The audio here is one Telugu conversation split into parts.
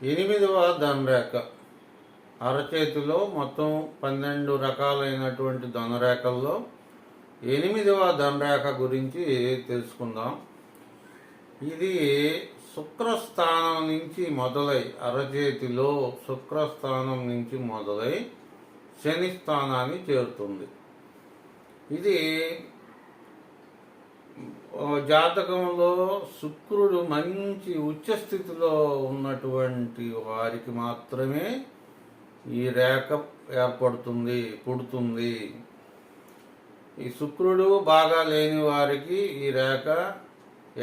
ఎనిమిదవ ధనరేఖ అరచేతిలో మొత్తం 12 రకాలైనటువంటి ధనరేఖల్లో ఎనిమిదవ ధనరేఖ గురించి తెలుసుకుందాం. ఇది శుక్రస్థానం నుంచి మొదలై అరచేతిలో శుక్రస్థానం నుంచి మొదలై శని స్థానాన్ని చేరుతుంది. ఇది జాతకంలో శుక్రుడు మంచి ఉచ్చస్థితిలో ఉన్నటువంటి వారికి మాత్రమే ఈ రేఖ పుడుతుంది. ఈ శుక్రుడు బాగా లేని వారికి ఈ రేఖ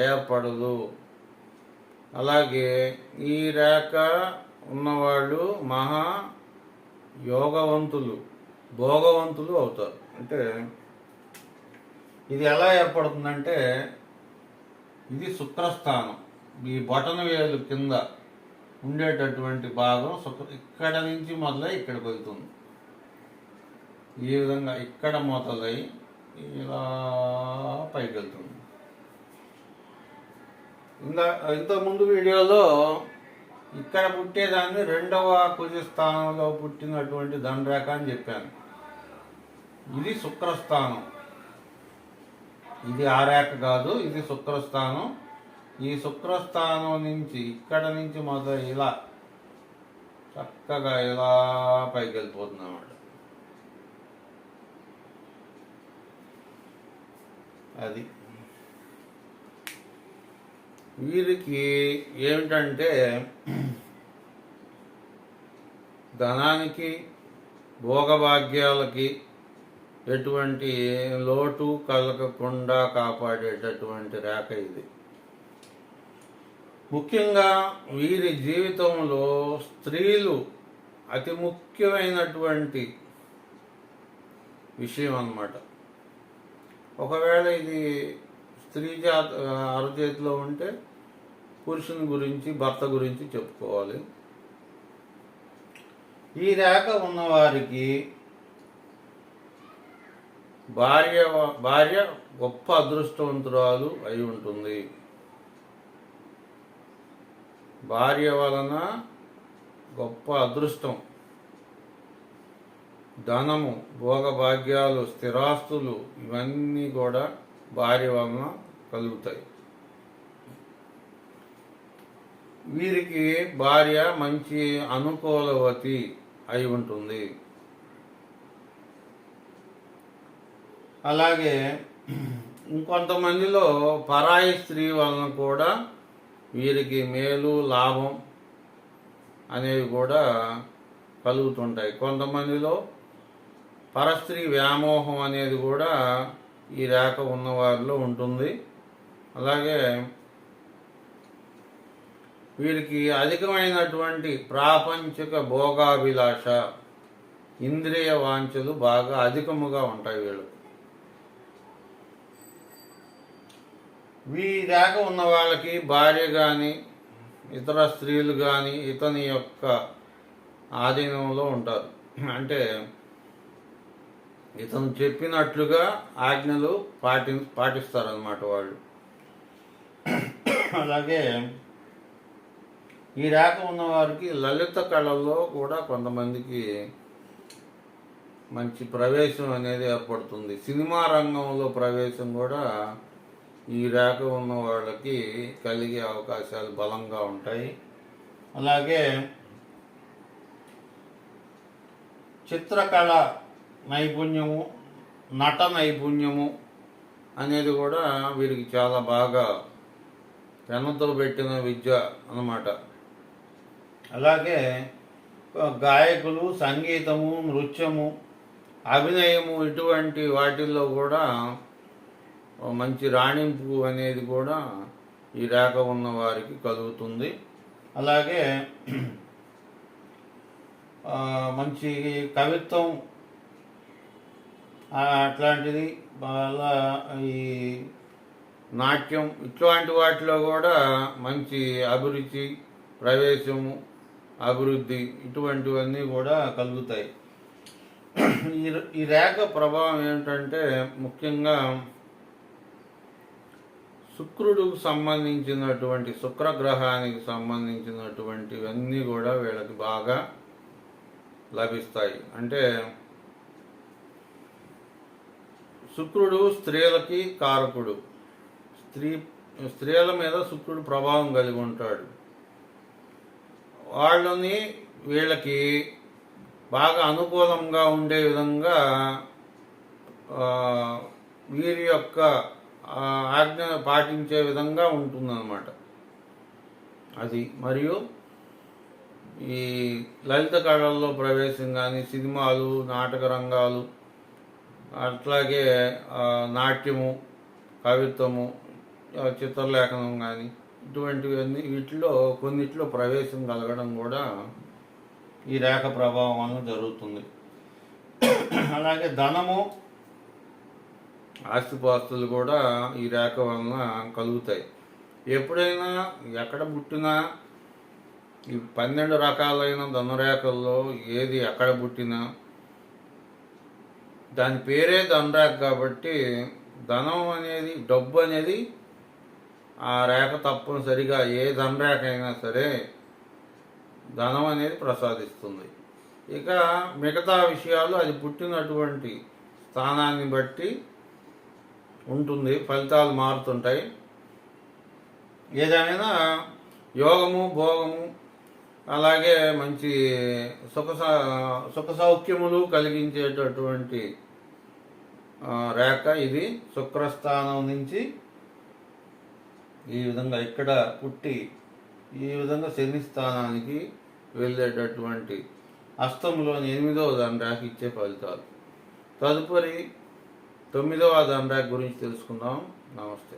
ఏర్పడదు. అలాగే ఈ రేఖ ఉన్నవాళ్ళు మహా యోగవంతులు, భోగవంతులు అవుతారు. అంటే ఇది ఎలా ఏర్పడుతుందంటే, ఇది శుక్రస్థానం. ఈ బొటన వేలు కింద ఉండేటటువంటి భాగం ఇక్కడ నుంచి మొదలై ఇక్కడికి వెళ్తుంది. ఈ విధంగా ఇక్కడ మొదలై ఇలా పైకి వెళ్తుంది. ఇంతకుముందు వీడియోలో ఇక్కడ పుట్టేదాన్ని రెండవ కుజ స్థానంలో పుట్టినటువంటి ధనరేఖ అని చెప్పాను. ఇది శుక్రస్థానం. ఇది ఆ రేఖ కాదు, ఇది శుక్రస్థానం. ఈ శుక్రస్థానం నుంచి ఇక్కడ నుంచి మొదలు ఇలా చక్కగా ఇలా పైకి వెళ్ళిపోతుంది అన్నమాట. అది వీరికి ఏమిటంటే ధనానికి భోగభాగ్యాలకి ఎటువంటి లోటు కలగకుండా కాపాడేటటువంటి రేఖ ఇది. ముఖ్యంగా వీరి జీవితంలో స్త్రీలు అతి ముఖ్యమైనటువంటి విషయం అన్నమాట. ఒకవేళ ఇది స్త్రీ అరచేతిలో ఉంటే పురుషుని గురించి, భర్త గురించి చెప్పుకోవాలి. ఈ రేఖ ఉన్నవారికి భార్య గొప్ప అదృష్టవంతురాలు అయి ఉంటుంది. భార్య వలన గొప్ప అదృష్టం, ధనము, భోగభాగ్యాలు, స్థిరాస్తులు ఇవన్నీ కూడా భార్య వలన కలుగుతాయి. వీరికి భార్య మంచి అనుకూలవతి అయి ఉంటుంది. అలాగే ఇంకొంతమందిలో పరాయి స్త్రీ వలన కూడా వీరికి మేలు, లాభం అనేవి కూడా కలుగుతుంటాయి. కొంతమందిలో పరస్త్రీ వ్యామోహం అనేది కూడా ఈ రేఖ ఉన్నవారిలో ఉంటుంది. అలాగే వీరికి అధికమైనటువంటి ప్రాపంచిక భోగాభిలాష, ఇంద్రియ వాంఛలు బాగా అధికముగా ఉంటాయి వీళ్ళు. ఈ రేఖ ఉన్న వాళ్ళకి భార్య కానీ ఇతర స్త్రీలు కానీ ఇతని యొక్క ఆధీనంలో ఉంటారు. అంటే ఇతను చెప్పినట్లుగా ఆజ్ఞలు పాటిస్తారన్నమాట వాళ్ళు. అలాగే ఈ రేఖ ఉన్నవారికి లలిత కళల్లో కూడా కొంతమందికి మంచి ప్రవేశం అనేది ఏర్పడుతుంది. సినిమా రంగంలో ప్రవేశం కూడా ఈ రేఖ ఉన్న వాళ్ళకి కలిగే అవకాశాలు బలంగా ఉంటాయి. అలాగే చిత్రకళ నైపుణ్యము, నట నైపుణ్యము అనేది కూడా వీరికి చాలా బాగా వెనతో పెట్టిన విద్య అన్నమాట. అలాగే గాయకులు, సంగీతము, నృత్యము, అభినయము ఇటువంటి వాటిల్లో కూడా మంచి రాణింపు అనేది కూడా ఈ రేఖ ఉన్న వారికి కలుగుతుంది. అలాగే మంచి కవిత్వం అట్లాంటిది, ఈ నాట్యం ఇట్లాంటి వాటిలో కూడా మంచి అభిరుచి, ప్రవేశము, అభివృద్ధి ఇటువంటివన్నీ కూడా కలుగుతాయి. ఈ రేఖ ప్రభావం ఏమిటంటే ముఖ్యంగా శుక్రుడికి సంబంధించినటువంటి శుక్రగ్రహానికి సంబంధించినటువంటివన్నీ కూడా వీళ్ళకి బాగా లభిస్తాయి. అంటే శుక్రుడు స్త్రీలకి కారకుడు. స్త్రీల మీద శుక్రుడు ప్రభావం కలిగి ఉంటాడు. వాళ్ళని వీళ్ళకి బాగా అనుకూలంగా ఉండే విధంగా వీరి యొక్క ఆజ్ఞ పాటించే విధంగా ఉంటుందన్నమాట అది. మరియు ఈ లలిత కళల్లో ప్రవేశం కానీ, సినిమాలు, నాటక రంగాలు, అట్లాగే నాట్యము, కవిత్వము, చిత్రలేఖనం కానీ ఇటువంటివన్నీ వీటిలో కొన్నిట్లో ప్రవేశం కలగడం కూడా ఈ రేఖ ప్రభావం వలన జరుగుతుంది. అలాగే ధనము, ఆస్తిపాస్తులు కూడా ఈ రేఖ వలన కలుగుతాయి. ఎప్పుడైనా ఎక్కడ పుట్టినా ఈ 12 రకాలైన ధనురేఖల్లో ఏది ఎక్కడ పుట్టినా దాని పేరే ధనరేఖ కాబట్టి ధనం అనేది, డబ్బు అనేది ఆ రేఖ తప్పనిసరిగా ఏ ధనరేఖ అయినా సరే ధనం అనేది ప్రసాదిస్తుంది. ఇక మిగతా విషయాలు అది పుట్టినటువంటి స్థానాన్ని బట్టి ఉంటుంది, ఫలితాలు మారుతుంటాయి. ఏదైనా యోగము, భోగము, అలాగే మంచి సుఖ సౌఖ్యములు కలిగించేటటువంటి రేఖ ఇది. శుక్రస్థానం నుంచి ఈ విధంగా ఇక్కడ పుట్టి ఈ విధంగా శని స్థానానికి వెళ్ళేటటువంటి అస్తంలోని 8వ ధనరేఖ ఇచ్చే ఫలితాలు. తదుపరి 9వ ధనరేఖ గురించి తెలుసుకుందాం. నమస్తే.